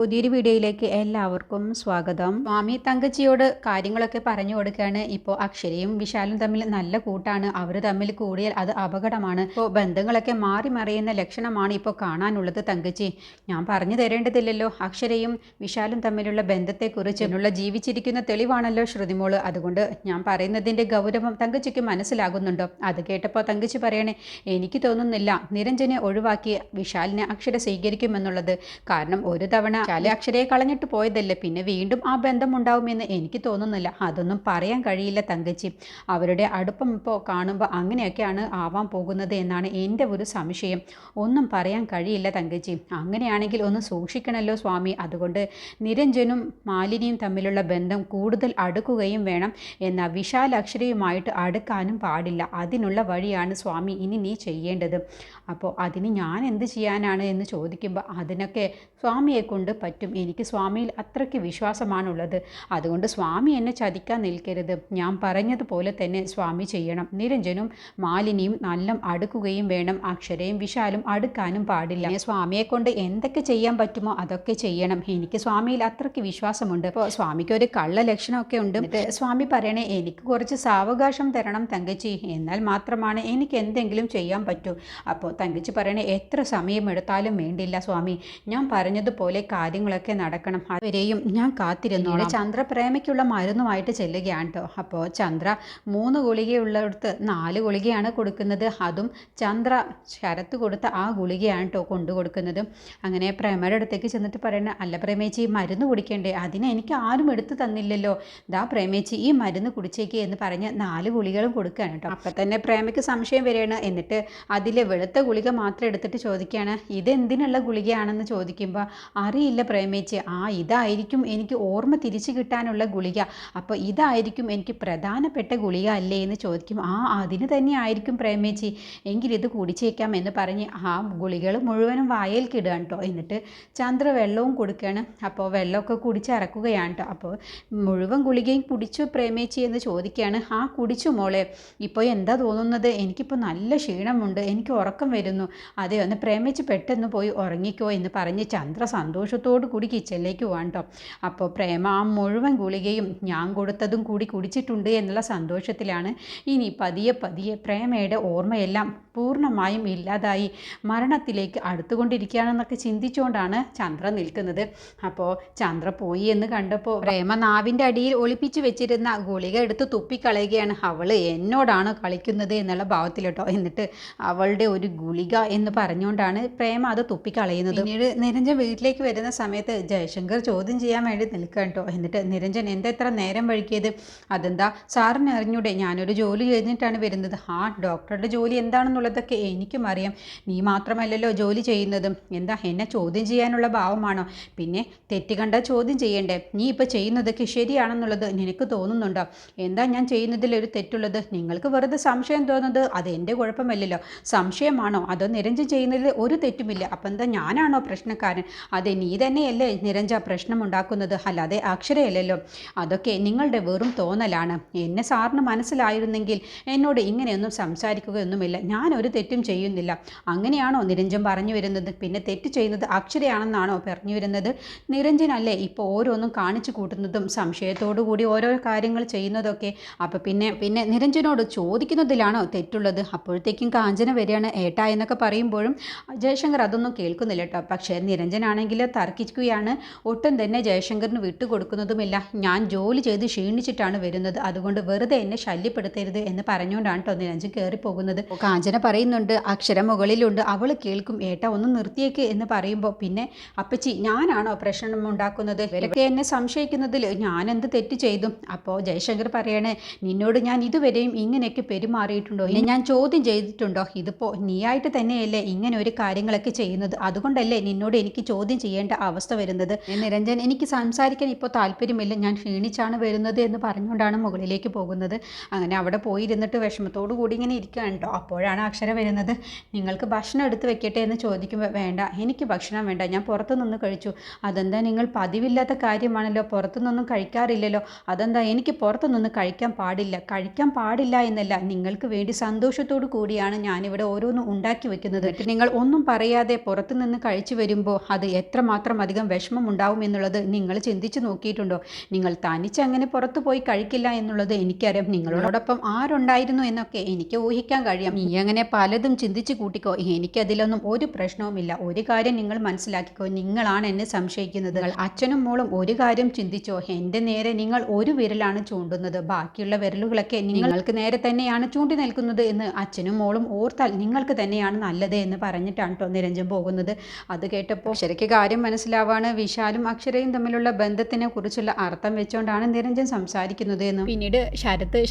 പുതിയൊരു വീഡിയോയിലേക്ക് എല്ലാവർക്കും സ്വാഗതം. സ്വാമി തങ്കച്ചിയോട് കാര്യങ്ങളൊക്കെ പറഞ്ഞു കൊടുക്കുകയാണ്. ഇപ്പോൾ അക്ഷരയും വിശാലും തമ്മിൽ നല്ല കൂട്ടാണ്. അവർ തമ്മിൽ കൂടിയാൽ അത് അപകടമാണ്. ഇപ്പോൾ ബന്ധങ്ങളൊക്കെ മാറി മറിയുന്ന ലക്ഷണമാണ് ഇപ്പോൾ കാണാനുള്ളത്. തങ്കച്ചി, ഞാൻ പറഞ്ഞു തരേണ്ടതില്ലല്ലോ അക്ഷരയും വിശാലും തമ്മിലുള്ള ബന്ധത്തെക്കുറിച്ച്. എന്നുള്ള ജീവിച്ചിരിക്കുന്ന തെളിവാണല്ലോ ശ്രുതിമോള്. അതുകൊണ്ട് ഞാൻ പറയുന്നതിൻ്റെ ഗൗരവം തങ്കച്ചിക്ക് മനസ്സിലാകുന്നുണ്ടോ? അത് കേട്ടപ്പോൾ തങ്കച്ചി പറയണേ, എനിക്ക് തോന്നുന്നില്ല നിരഞ്ജനെ ഒഴിവാക്കി വിശാലിനെ അക്ഷര സ്വീകരിക്കുമെന്നുള്ളത്. കാരണം ഒരു തവണ അക്ഷരയെ കളഞ്ഞിട്ട് പോയതല്ലേ, പിന്നെ വീണ്ടും ആ ബന്ധം ഉണ്ടാവുമെന്ന് എനിക്ക് തോന്നുന്നില്ല. അതൊന്നും പറയാൻ കഴിയില്ല തങ്കച്ചി. അവരുടെ അടുപ്പം ഇപ്പോൾ കാണുമ്പോൾ അങ്ങനെയൊക്കെയാണ് ആവാൻ പോകുന്നത് എന്നാണ് എൻ്റെ ഒരു സംശയം. ഒന്നും പറയാൻ കഴിയില്ല തങ്കച്ചി. അങ്ങനെയാണെങ്കിൽ ഒന്ന് സൂക്ഷിക്കണമല്ലോ സ്വാമി. അതുകൊണ്ട് നിരഞ്ജനും മാലിനിയും തമ്മിലുള്ള ബന്ധം കൂടുതൽ അടുക്കുകയും വേണം. എന്നാൽ വിശാൽ അക്ഷരയുമായിട്ട് അടുക്കാനും പാടില്ല. അതിനുള്ള വഴിയാണ് സ്വാമി ഇനി നീ ചെയ്യേണ്ടത്. അപ്പോൾ അതിന് ഞാൻ എന്ത് ചെയ്യാനാണ് എന്ന് ചോദിക്കുമ്പോൾ, അതിനൊക്കെ സ്വാമിയെ കൊണ്ട് പറ്റും. എനിക്ക് സ്വാമിയിൽ അത്രയ്ക്ക് വിശ്വാസമാണുള്ളത്. അതുകൊണ്ട് സ്വാമി എന്നെ ചതിക്കാൻ നിൽക്കരുത്. ഞാൻ പറഞ്ഞതുപോലെ തന്നെ സ്വാമി ചെയ്യണം. നിരഞ്ജനും മാലിനിയും നല്ല അടുക്കുകയും വേണം. അക്ഷരയും വിശാലും അടുക്കാനും പാടില്ല. സ്വാമിയെ കൊണ്ട് എന്തൊക്കെ ചെയ്യാൻ പറ്റുമോ അതൊക്കെ ചെയ്യണം. എനിക്ക് സ്വാമിയിൽ അത്രയ്ക്ക് വിശ്വാസമുണ്ട്. ഇപ്പോൾ സ്വാമിക്ക് ഒരു കള്ള ലക്ഷണമൊക്കെ ഉണ്ട്. സ്വാമി പറയണേ, എനിക്ക് കുറച്ച് സാവകാശം തരണം തങ്കച്ചി, എന്നാൽ മാത്രമാണ് എനിക്ക് എന്തെങ്കിലും ചെയ്യാൻ പറ്റൂ. അപ്പോൾ തങ്കച്ചി പറയണേ, എത്ര സമയമെടുത്താലും വേണ്ടില്ല സ്വാമി, ഞാൻ പറഞ്ഞതുപോലെ കാര്യങ്ങളൊക്കെ നടക്കണം. അതുവരെയും ഞാൻ കാത്തിരുന്നോളാം. ചന്ദ്ര പ്രേമയ്ക്കുള്ള മരുന്നുമായിട്ട് ചെല്ലുകയാണ് കേട്ടോ. അപ്പോൾ ചന്ദ്ര 3 ഗുളികയുള്ളിടത്ത് 4 ഗുളികയാണ് കൊടുക്കുന്നത്. അതും ചന്ദ്ര ശരത്ത് കൊടുത്ത ആ ഗുളികയാണ് കേട്ടോ കൊണ്ടു കൊടുക്കുന്നത്. അങ്ങനെ പ്രേമയുടെ അടുത്തേക്ക് ചെന്നിട്ട് പറയണ, അല്ല പ്രേമേച്ചി, മരുന്ന് കുടിക്കണ്ടേ? അതിന് എനിക്ക് ആരും എടുത്തു തന്നില്ലല്ലോ. ദാ പ്രേമേച്ചി, ഈ മരുന്ന് കുടിച്ചേക്ക് എന്ന് പറഞ്ഞ് 4 ഗുളികളും കൊടുക്കുകയാണ് കേട്ടോ. അപ്പം തന്നെ പ്രേമയ്ക്ക് സംശയം വരികയാണ്. എന്നിട്ട് അതിലെ വെളുത്ത ഗുളിക മാത്രം എടുത്തിട്ട് ചോദിക്കുകയാണ്, ഇതെന്തിനുള്ള ഗുളികയാണെന്ന് ചോദിക്കുമ്പോൾ, അറിയില്ല പ്രേമേച്ചി, ഇതായിരിക്കും എനിക്ക് ഓർമ്മ തിരിച്ചു കിട്ടാനുള്ള ഗുളിക. അപ്പോൾ ഇതായിരിക്കും എനിക്ക് പ്രധാനപ്പെട്ട ഗുളിക അല്ലേ എന്ന് ചോദിക്കും. അതിന് തന്നെ ആയിരിക്കും പ്രേമേച്ചി, എങ്കിൽ ഇത് കുടിച്ചേക്കാം എന്ന് പറഞ്ഞ് ആ ഗുളികൾ മുഴുവനും വായൽക്കിടുകയാണ് കേട്ടോ. എന്നിട്ട് ചന്ദ്ര വെള്ളവും കൊടുക്കുകയാണ്. അപ്പോൾ വെള്ളമൊക്കെ കുടിച്ചിറക്കുകയാണ് കേട്ടോ. അപ്പോൾ മുഴുവൻ ഗുളികയും കുടിച്ചു പ്രേമേച്ചി എന്ന് ചോദിക്കുകയാണ്. കുടിച്ചു മോളെ. ഇപ്പോൾ എന്താ തോന്നുന്നത്? എനിക്കിപ്പോൾ നല്ല ക്ഷീണമുണ്ട്, എനിക്ക് ഉറക്കം വരുന്നു. അതെ, ഒന്ന് പ്രേമിച്ച് പെട്ടെന്ന് പോയി ഉറങ്ങിക്കോ എന്ന് പറഞ്ഞ് ചന്ദ്ര സന്തോഷത്തോടു കൂടി കിച്ചണിലേക്ക് പോകാൻ കേട്ടോ. അപ്പോൾ പ്രേമ മുഴുവൻ ഗുളികയും ഞാൻ കൊടുത്തതും കൂടി കുടിച്ചിട്ടുണ്ട് എന്നുള്ള സന്തോഷത്തിലാണ്. ഇനി പതിയെ പതിയെ പ്രേമയുടെ ഓർമ്മയെല്ലാം പൂർണ്ണമായും ഇല്ലാതായി മരണത്തിലേക്ക് അടുത്തുകൊണ്ടിരിക്കുകയാണെന്നൊക്കെ ചിന്തിച്ചുകൊണ്ടാണ് ചന്ദ്ര നിൽക്കുന്നത്. അപ്പോൾ ചന്ദ്ര പോയി എന്ന് കണ്ടപ്പോൾ പ്രേമ നാവിൻ്റെ അടിയിൽ ഒളിപ്പിച്ച് വെച്ചിരുന്ന ഗുളിക എടുത്ത് തുപ്പിക്കളയുകയാണ്. അവൾ എന്നോടാണ് കളിക്കുന്നത് എന്നുള്ള ഭാവത്തിൽ കേട്ടോ. എന്നിട്ട് അവളുടെ ഒരു ഗുളിക എന്ന് പറഞ്ഞുകൊണ്ടാണ് പ്രേമ അത് തുപ്പിക്കളയുന്നത്. പിന്നീട് നിരഞ്ജൻ വീട്ടിലേക്ക് വരുന്ന സമയത്ത് ജയശങ്കർ ചോദ്യം ചെയ്യാൻ വേണ്ടി നിൽക്കുക കേട്ടോ. എന്നിട്ട് നിരഞ്ജൻ, എന്താ ഇത്ര നേരം വഴുകിയത്? അതെന്താ സാറിന് അറിഞ്ഞൂടെ, ഞാനൊരു ജോലി കഴിഞ്ഞിട്ടാണ് വരുന്നത്. ഡോക്ടറുടെ ജോലി എന്താണെന്നുള്ളതൊക്കെ എനിക്കും അറിയാം. നീ മാത്രമല്ലല്ലോ ജോലി ചെയ്യുന്നത്. എന്താ എന്നെ ചോദ്യം ചെയ്യാനുള്ള ഭാവമാണോ? പിന്നെ തെറ്റ് കണ്ട ചോദ്യം ചെയ്യണ്ടേ? നീ ഇപ്പോൾ ചെയ്യുന്നതൊക്കെ ശരിയാണെന്നുള്ളത് നിനക്ക് തോന്നുന്നുണ്ടോ? എന്താ ഞാൻ ചെയ്യുന്നതിൽ ഒരു തെറ്റുള്ളത്? നിങ്ങൾക്ക് വെറുതെ സംശയം തോന്നുന്നത് അത് എൻ്റെ കുഴപ്പമല്ലല്ലോ. സംശയമാണോ? അതോ നിരഞ്ജൻ ചെയ്യുന്നതിൽ ഒരു തെറ്റുമില്ല, അപ്പം എന്താ ഞാനാണോ പ്രശ്നക്കാരൻ? അതെ, നീ തന്നെയല്ലേ നിരഞ്ജ പ്രശ്നമുണ്ടാക്കുന്നത്, അല്ലാതെ അക്ഷരയല്ലല്ലോ. അതൊക്കെ നിങ്ങളുടെ വെറും തോന്നലാണ്. എന്നെ സാറിന് മനസ്സിലായിരുന്നെങ്കിൽ എന്നോട് ഇങ്ങനെയൊന്നും സംസാരിക്കുകയൊന്നുമില്ല. ഞാനൊരു തെറ്റും ചെയ്യുന്നില്ല. അങ്ങനെയാണോ നിരഞ്ജൻ പറഞ്ഞു വരുന്നത്? പിന്നെ തെറ്റ് ചെയ്യുന്നത് അക്ഷരയാണെന്നാണോ പറഞ്ഞു വരുന്നത്? നിരഞ്ജനല്ലേ ഇപ്പോൾ ഓരോന്നും കാണിച്ചു കൂട്ടുന്നതും സംശയത്തോടു കൂടി ഓരോ കാര്യങ്ങൾ ചെയ്യുന്നതൊക്കെ. അപ്പോൾ പിന്നെ നിരഞ്ജനോട് ചോദിക്കുന്നതിലാണോ തെറ്റുള്ളത്? അപ്പോഴത്തേക്കും കാഞ്ചന വരികയാണ്. ഏട്ടാ എന്നൊക്കെ പറയുമ്പോഴും ജയശങ്കർ അതൊന്നും കേൾക്കുന്നില്ല കേട്ടോ. പക്ഷേ നിരഞ്ജനാണെങ്കിൽ തർക്കിക്കുകയാണ്. ഒട്ടും തന്നെ ജയശങ്കറിന് വിട്ടുകൊടുക്കുന്നതുമില്ല. ഞാൻ ജോലി ചെയ്ത് ക്ഷീണിച്ചിട്ടാണ് വരുന്നത്, അതുകൊണ്ട് വെറുതെ എന്നെ ശല്യപ്പെടുത്തരുത് എന്ന് പറഞ്ഞുകൊണ്ടാണ് കേട്ടോ നിരഞ്ജൻ കയറിപ്പോകുന്നത്. കാഞ്ചന പറയുന്നുണ്ട്, അക്ഷരം മുകളിലുണ്ട്, അവൾ കേൾക്കും. ഏട്ടാ ഒന്ന് നിർത്തിയേക്ക് എന്ന് പറയുമ്പോൾ, പിന്നെ അപ്പച്ചി ഞാനാണോ പ്രശ്നം ഉണ്ടാക്കുന്നത്? ഇവരൊക്കെ എന്നെ സംശയിക്കുന്നതിൽ ഞാൻ എന്ത് തെറ്റ് ചെയ്തു? അപ്പോൾ ജയശങ്കർ പറയണേ, നിന്നോട് ഞാൻ ഇതുവരെയും ഇങ്ങനെയൊക്കെ പെരുമാറിയിട്ടുണ്ടോ? ഇനി ഞാൻ ചോദ്യം ചെയ്തിട്ടുണ്ടോ? ഇതിപ്പോൾ നീയായിട്ട് തന്നെയല്ലേ ഇങ്ങനെ ഒരു കാര്യങ്ങളൊക്കെ ചെയ്യുന്നത്, അതുകൊണ്ടല്ലേ നിന്നോട് എനിക്ക് ചോദ്യം ചെയ്യേണ്ട അവസ്ഥ വരുന്നത്. നിരഞ്ജൻ, എനിക്ക് സംസാരിക്കാൻ ഇപ്പോൾ താല്പര്യമില്ല, ഞാൻ ക്ഷീണിച്ചാണ് വരുന്നത് എന്ന് പറഞ്ഞുകൊണ്ടാണ് മുകളിലേക്ക് പോകുന്നത്. അങ്ങനെ അവിടെ പോയിരുന്നിട്ട് വിഷമത്തോടു കൂടി ഇങ്ങനെ ഇരിക്കുകയാണ് കേട്ടോ. അപ്പോഴാണ് അക്ഷര വരുന്നത്. നിങ്ങൾക്ക് ഭക്ഷണം എടുത്ത് വെക്കട്ടെ എന്ന് ചോദിക്കുമ്പോൾ, വേണ്ട, എനിക്ക് ഭക്ഷണം വേണ്ട, ഞാൻ പുറത്തു നിന്ന് കഴിച്ചു. അതെന്താ, നിങ്ങൾ പതിവില്ലാത്ത കാര്യമാണല്ലോ, പുറത്തുനിന്നൊന്നും കഴിക്കാറില്ലല്ലോ. അതെന്താ, എനിക്ക് പുറത്തുനിന്ന് കഴിക്കാൻ പാടില്ല എന്നല്ല, നിങ്ങൾക്ക് വേണ്ടി സന്തോഷത്തോടു കൂടിയാണ് ഞാനിവിടെ ഓരോന്നും ഉണ്ടാക്കി വെക്കുന്നത്. നിങ്ങൾ ഒന്നും പറയാതെ പുറത്തുനിന്ന് കഴിച്ചു വരുമ്പോൾ അത് എത്രമാത്രം അധികം വിഷമം ഉണ്ടാവും എന്നുള്ളത് നിങ്ങൾ ചിന്തിച്ചു നോക്കിയിട്ടുണ്ടോ? നിങ്ങൾ തനിച്ചങ്ങനെ പുറത്തു പോയി കഴിക്കില്ല എന്നുള്ളത് എനിക്കറിയാം. നിങ്ങളോടൊപ്പം ആരുണ്ടായിരുന്നു എന്നൊക്കെ എനിക്ക് ഊഹിക്കാൻ കഴിയാം. നീ അങ്ങനെ പലതും ചിന്തിച്ചു കൂട്ടിക്കോ. എനിക്കതിലൊന്നും ഒരു പ്രശ്നവുമില്ല. ഒരു കാര്യം നിങ്ങൾ മനസ്സിലാക്കിക്കോ, നിങ്ങളാണ് എന്നെ സംശയിക്കുന്നത്. അച്ഛനും മോളും ഒരു കാര്യം ചിന്തിച്ചോ, എൻ്റെ നേരെ നിങ്ങൾ ഒരു വിരലാണ് ചൂണ്ടുന്നത്, ബാക്കിയുള്ള വിരലുകളൊക്കെ നിങ്ങൾക്ക് നേരെ തന്നെയാണ് ചൂണ്ടി നിൽക്കുന്നത് എന്ന് അച്ഛനും മോളും ഓർത്താൽ നിങ്ങൾക്ക് തന്നെയാണ് നല്ലത് എന്ന് പറഞ്ഞിട്ടാണ് കേട്ടോ നിരഞ്ജൻ പോകുന്നത്. അത് കേട്ടപ്പോൾ അക്ഷരയ്ക്ക് കാര്യം മനസ്സിലാവാണ്. വിശാലും അക്ഷരയും തമ്മിലുള്ള ബന്ധത്തിനെ കുറിച്ചുള്ള അർത്ഥം വെച്ചുകൊണ്ടാണ് നിരഞ്ജൻ സംസാരിക്കുന്നത് എന്ന്. പിന്നീട്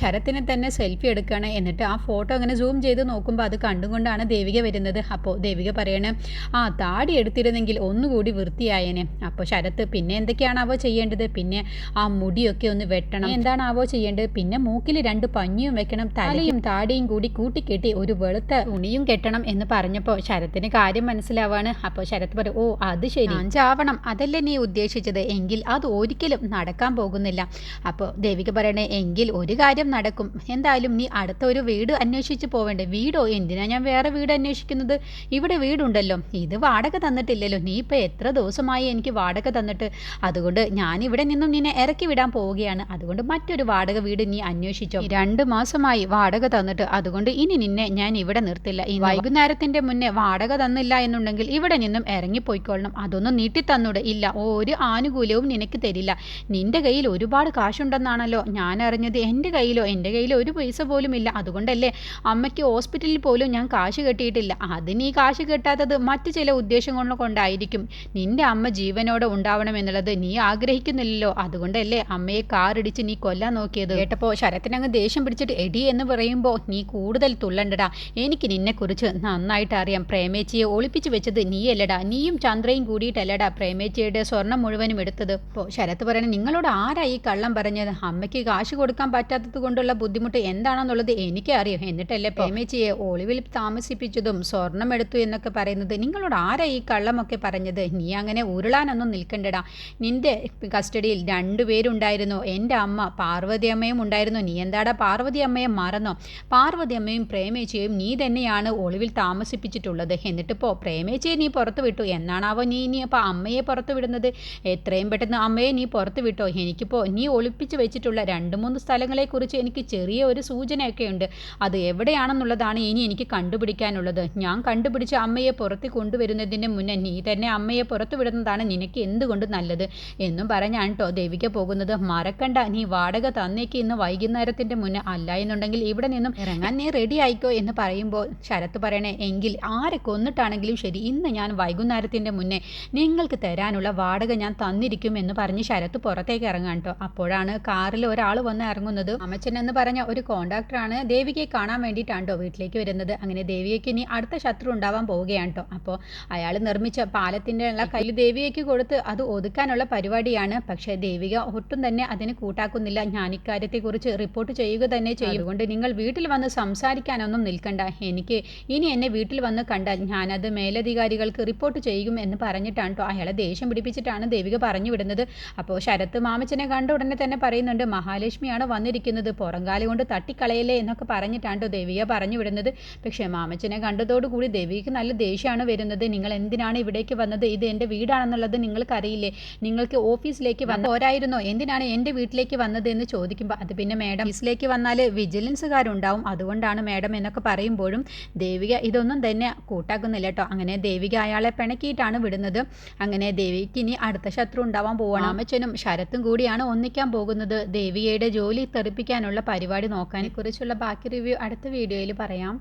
ശരത്തിനെ തന്നെ സെൽഫി എടുക്കുകയാണ്. എന്നിട്ട് ആ ഫോട്ടോ അങ്ങനെ സൂം ചെയ്ത് നോക്കുമ്പോൾ അത് കണ്ടുകൊണ്ടാണ് ദേവിക വരുന്നത്. അപ്പോൾ ദേവിക പറയണേ, ആ താടി എടുത്തിരുന്നെങ്കിൽ ഒന്നുകൂടി വൃത്തിയായേനെ. അപ്പോൾ ശരത്ത്, പിന്നെ എന്തൊക്കെയാണാവോ ചെയ്യേണ്ടത്? പിന്നെ ആ മുടിയൊക്കെ ഒന്ന് വെട്ടണം, എന്താണാവോ ചെയ്യേണ്ടത്? പിന്നെ മൂക്കിൽ 2 പഞ്ഞിയും വെക്കണം, തലയും താടിയും കൂടി കൂട്ടിക്കെട്ടി ഒരു വെളുത്ത തുണിയും കെട്ടണം എന്ന് പറഞ്ഞപ്പോൾ ശരത്തിന് കാര്യം മനസ്സിലാവാണ്. അപ്പോൾ ശരത്ത് പറയും, ഓ അത് ശരി, ചാവണം അതല്ലേ നീ ഉദ്ദേശിച്ചത്? എങ്കിൽ അത് ഒരിക്കലും നടക്കാൻ പോകുന്നില്ല. അപ്പോൾ ദേവിക പറയണേ, എങ്കിൽ ഒരു കാര്യം നടക്കും. എന്തായാലും നീ അടുത്ത ഒരു വീട് അന്വേഷിച്ച് പോവേണ്ടേ? വീടോ? എന്തിനാ ഞാൻ വേറെ വീട് അന്വേഷിക്കുന്നത്? ഇവിടെ വീടുണ്ടല്ലോ. ഇത് വാടക തന്നിട്ടില്ലല്ലോ. നീ ഇപ്പോൾ എത്ര ദിവസമായി എനിക്ക് വാടക തന്നിട്ട്? അതുകൊണ്ട് ഞാൻ ഇവിടെ നിന്നും നിന്നെ ഇറക്കി വിടാൻ പോവുകയാണ്. അതുകൊണ്ട് മറ്റൊരു വാടക വീട് നീ അന്വേഷിച്ചോ. 2 മാസമായി വാടക തന്നിട്ട്, അതുകൊണ്ട് ഇനി നിന്നെ ഞാൻ ഇവിടെ നിർത്തില്ല. ഈ വൈകുന്നേരത്തിന്റെ മുന്നേ വാടക തന്നില്ല എന്നുണ്ടെങ്കിൽ ഇവിടെ നിന്നും ഇറങ്ങിപ്പോയിക്കൊള്ളണം. അതൊന്നും നീട്ടി തന്നൂടെ? ഇല്ല, ഒരു ആനുകൂല്യവും നിനക്ക് തരില്ല. നിന്റെ കയ്യിൽ ഒരുപാട് കാശുണ്ടെന്നാണല്ലോ ഞാൻ അറിഞ്ഞത്. എൻ്റെ കയ്യിൽ ഒരു പൈസ പോലും ഇല്ല. അതുകൊണ്ടല്ലേ അമ്മയ്ക്ക് ഹോസ്പിറ്റലിൽ പോലും ഞാൻ കാശ് കെട്ടിയിട്ടില്ല. അതിന് ഈ കാശ് കെട്ടാത്തത് മറ്റു ചില ഉദ്ദേശങ്ങൾ കൊണ്ടായിരിക്കും. നിന്റെ അമ്മ ജീവനോടെ ഉണ്ടാവണമെന്നുള്ളത് നീ ആഗ്രഹിക്കുന്നില്ലല്ലോ. അതുകൊണ്ടല്ലേ അമ്മയെ കാറിടിച്ച് നീ കൊല്ലാൻ നോക്കിയത്. കേട്ടപ്പോൾ ശരത്തിനങ്ങ് ദേഷ്യം പിടിച്ചിട്ട്, എടി എന്ന് പറയുമ്പോൾ നീ കൂടുതൽ തുള്ളണ്ടടാ. എനിക്ക് നിന്നെക്കുറിച്ച് നന്നായിട്ട് അറിയാം. പ്രേമേച്ചിയെ ഒളിപ്പിച്ചു വെച്ചത് നീയല്ലടാ. നീയും ചന്ദ്രയും കൂടിയിട്ടല്ലടാ പ്രേമേച്ചിയുടെ സ്വർണം മുഴുവനും എടുത്തത്. അപ്പോൾ ശരത്ത് പറയണേ, നിങ്ങളോട് ആരാ ഈ കള്ളം പറഞ്ഞത്? അമ്മയ്ക്ക് കാശ് കൊടുക്കാൻ പറ്റാത്തത് കൊണ്ടുള്ള ബുദ്ധിമുട്ട് എന്താണെന്നുള്ളത് എനിക്ക് അറിയാം. എന്നിട്ടല്ലേ പ്രേമേച്ചിയെ ഒളിവിൽ താമസിപ്പിച്ചതും സ്വർണം എടുത്തു എന്നൊക്കെ പറയുന്നത്? നിങ്ങളോട് ആരാ ഈ കള്ളമൊക്കെ പറഞ്ഞത്? നീ അങ്ങനെ ഉരുളാനൊന്നും നിൽക്കണ്ടടാ. നിന്റെ കസ്റ്റഡിയിൽ 2 പേരുണ്ടായിരുന്നു. എൻ്റെ അമ്മ പാർവതി അമ്മയും ഉണ്ടായിരുന്നു. നീ എന്താടാ പാർവതി അമ്മയെ മറന്നോ? പാർവതി അമ്മയും പ്രേമേച്ചിയെയും നീ തന്നെയാണ് ഒളിവിൽ താമസിപ്പിച്ചിട്ടുള്ളത്. എന്നിട്ടിപ്പോൾ പ്രേമേച്ചിയെ നീ പുറത്തു വിട്ടു. എന്നാണാവോ നീ അപ്പോൾ അമ്മയെ പുറത്തു വിടുന്നത്? എത്രയും പെട്ടെന്ന് അമ്മയെ നീ പുറത്തു വിട്ടോ. എനിക്കിപ്പോൾ നീ ഒളിപ്പിച്ച് വെച്ചിട്ടുള്ള 2-3 സ്ഥലങ്ങളെക്കുറിച്ച് എനിക്ക് ചെറിയ ഒരു സൂചനയൊക്കെ ഉണ്ട്. അത് എവിടെയാണെന്നുള്ളതാണ് ഇനി എനിക്ക് കണ്ടുപിടിക്കാനുള്ളത്. ഞാൻ കണ്ടുപിടിച്ച് അമ്മയെ പുറത്ത് കൊണ്ടുവരുന്നതിന് മുന്നേ നീ തന്നെ അമ്മയെ പുറത്തു വിടുന്നതാണ് നിനക്ക് എന്തുകൊണ്ട് നല്ലത് എന്നും പറഞ്ഞാണ് കേട്ടോ ദേവിക പോകുന്നത്. മറക്കണ്ട, നീ വാടക തന്നേക്ക് ഇന്ന് വൈകുന്നേരത്തിൻ്റെ മുന്നേ. അല്ല എന്നുണ്ടെങ്കിൽ ഇവിടെ നിന്നും ഇറങ്ങാൻ നീ റെഡി ആയിക്കോ എന്ന് പറയുമ്പോൾ ശരത്ത് പറയണേ, എങ്കിൽ ആരെ കൊന്നിട്ടാണെങ്കിലും ശരി ഇന്ന് ഞാൻ വൈകുന്നേരത്തിൻ്റെ മുന്നേ നിങ്ങൾക്ക് തരാനുള്ള വാടക ഞാൻ തന്നിരിക്കും എന്ന് പറഞ്ഞ് ശരത്ത് പുറത്തേക്ക് ഇറങ്ങാൻ കേട്ടോ. അപ്പോഴാണ് കാറിൽ ഒരാൾ വന്ന് ഇറങ്ങുന്നത്. അമ്മച്ചൻ എന്ന് പറഞ്ഞ ഒരു കോൺട്രാക്ടറാണ് ദേവികയെ കാണാൻ വേണ്ടിയിട്ടാണ് വീട്ടിലേക്ക് വരുന്നത്. അങ്ങനെ ദേവികയ്ക്ക് ഇനി അടുത്ത ശത്രു ഉണ്ടാവാൻ പോവുകയാണ് കേട്ടോ. അപ്പോൾ അയാൾ നിർമ്മിച്ച പാലത്തിൻ്റെ ഉള്ള കയ്യിൽ ദേവികയ്ക്ക് കൊടുത്ത് അത് ഒതുക്കാനുള്ള പരിപാടിയാണ്. പക്ഷേ ദേവിക ഒട്ടും തന്നെ അതിന് കൂട്ടാക്കുന്നില്ല. ഞാൻ ഇക്കാര്യത്തെക്കുറിച്ച് റിപ്പോർട്ട് ചെയ്യുക തന്നെ ചെയ്യും. അതുകൊണ്ട് നിങ്ങൾ വീട്ടിൽ വന്ന് സംസാരിക്കാനൊന്നും നിൽക്കണ്ട. എനിക്ക് ഇനി എന്നെ വീട്ടിൽ വന്ന് കണ്ടാൽ ഞാനത് മേലധികാരികൾക്ക് റിപ്പോർട്ട് ചെയ്യും എന്ന് പറഞ്ഞിട്ടാണ് കേട്ടോ അയാളെ ദേഷ്യം പിടിപ്പിച്ചിട്ടാണ് ദേവിക പറഞ്ഞു വിടുന്നത്. അപ്പോൾ ശരത്ത് മാമച്ചനെ കണ്ട ഉടനെ തന്നെ പറയുന്നുണ്ട്, മഹാലക്ഷ്മിയാണ് വന്നിരിക്കുന്നത്, പുറംകാലി കൊണ്ട് തട്ടിക്കളയല്ലേ എന്നൊക്കെ പറഞ്ഞിട്ടാണ് ദേവിക പറഞ്ഞു വിടുന്നത്. പക്ഷേ മാമച്ചനെ കണ്ടതോടുകൂടി ദേവികയ്ക്ക് നല്ല ദേഷ്യമാണ് വരുന്നത്. നിങ്ങൾ എന്തിനാണ് ഇവിടേക്ക് വന്നത്? ഇത് എൻ്റെ വീടാണെന്നുള്ളത് നിങ്ങൾക്കറിയില്ലേ? നിങ്ങൾക്ക് ഓഫീസിലേക്ക് പോരായിരുന്നോ? എന്തിനാണ് എൻ്റെ വീട്ടിലേക്ക് വന്നത് എന്ന് ചോദിക്കുമ്പോൾ, അത് പിന്നെ മേഡം ഓഫീസിലേക്ക് വന്നാൽ വിജിലൻസുകാരുണ്ടാവും, അതുകൊണ്ടാണ് മേഡം എന്നൊക്കെ പറയുമ്പോഴും ദേവിക ഇതൊന്നും തന്നെ കൂട്ടാക്കുന്നില്ല കേട്ടോ. അങ്ങനെ ദേവിക അയാളെ പിണക്കിയിട്ടാണ് വിടുന്നത്. അങ്ങനെ ദേവിക്ക് ഇനി അടുത്ത ശത്രു ഉണ്ടാവാൻ പോവാണ്. മാമച്ചനും ശരത്തും കൂടിയാണ് ഒന്നിക്കാൻ പോകുന്നത്. ദേവികയുടെ ജോലി തെറിപ്പിക്കാനുള്ള പരിപാടി നോക്കാനെ കുറിച്ചുള്ള ബാക്കി റിവ്യൂ അടുത്ത വീഡിയോയിൽ പറയാം.